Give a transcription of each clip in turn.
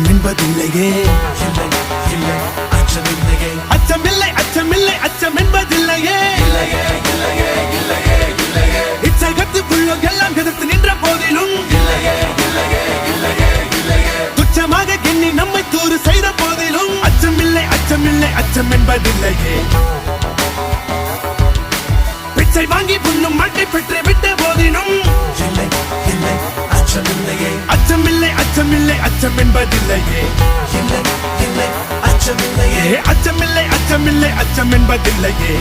அச்சம் என்பதில்லையே, இல்லை இல்லை அச்சமில்லையே, அச்சமில்லை அச்சமில்லை அச்சம் என்பதில்லையே, இல்லையே இல்லையே இல்லையே இல்லையே, இச்சகத்துக்குள்ளோ எல்லாம் எதிர்த்து நின்ற போதிலும், இல்லையே இல்லையே இல்லையே இல்லையே, துச்சமாக எண்ணி நம்மை தூறு செய்த போதிலும், அச்சமில்லை அச்சமில்லை அச்சம் என்பதில்லையே, பிச்சை வாங்கி புண்ணும் மாட்டை பெற்று விட்ட போதிலும், இல்லை இல்லை அச்சமில்லையே, அச்சமில்லை அச்சமில்லை அச்சம் என்பதில்லையே, இல்லை இல்லை அச்சமில்லையே, அச்சமில்லை அச்சமில்லை அச்சம் என்பதில்லையே.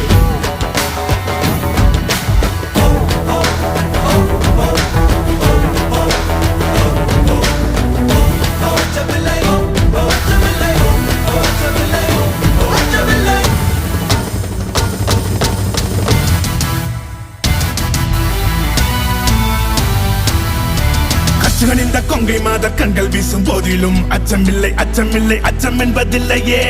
இந்த கொங்கை மாத கண்கள் வீசும் போதிலும் அச்சமில்லை அச்சமில்லை அச்சம் என்பதில்லையே,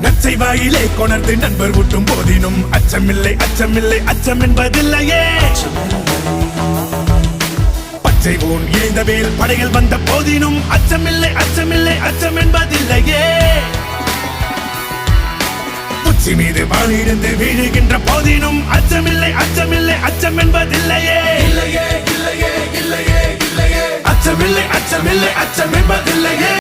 நச்சை வாயிலே கொணர்ந்து நண்பர் ஊட்டும் போதினும் அச்சமில்லை அச்சமில்லை அச்சம் என்பதில்லையே, பச்சை ஊன் இணைந்த வேல் படைகள் வந்த போதினும் அச்சமில்லை அச்சமில்லை அச்சம் என்பதில்லையே, உச்சி மீது வானிருந்து வீழுகின்ற போதினும் அச்சமில்லை அச்சமில்லை அச்சம் என்பதில்லையே, இல்லையே இல்லையே இல்லையே இல்லையே, அச்சமில்லை அச்சமில்லை அச்சம் என்பதில்லையே.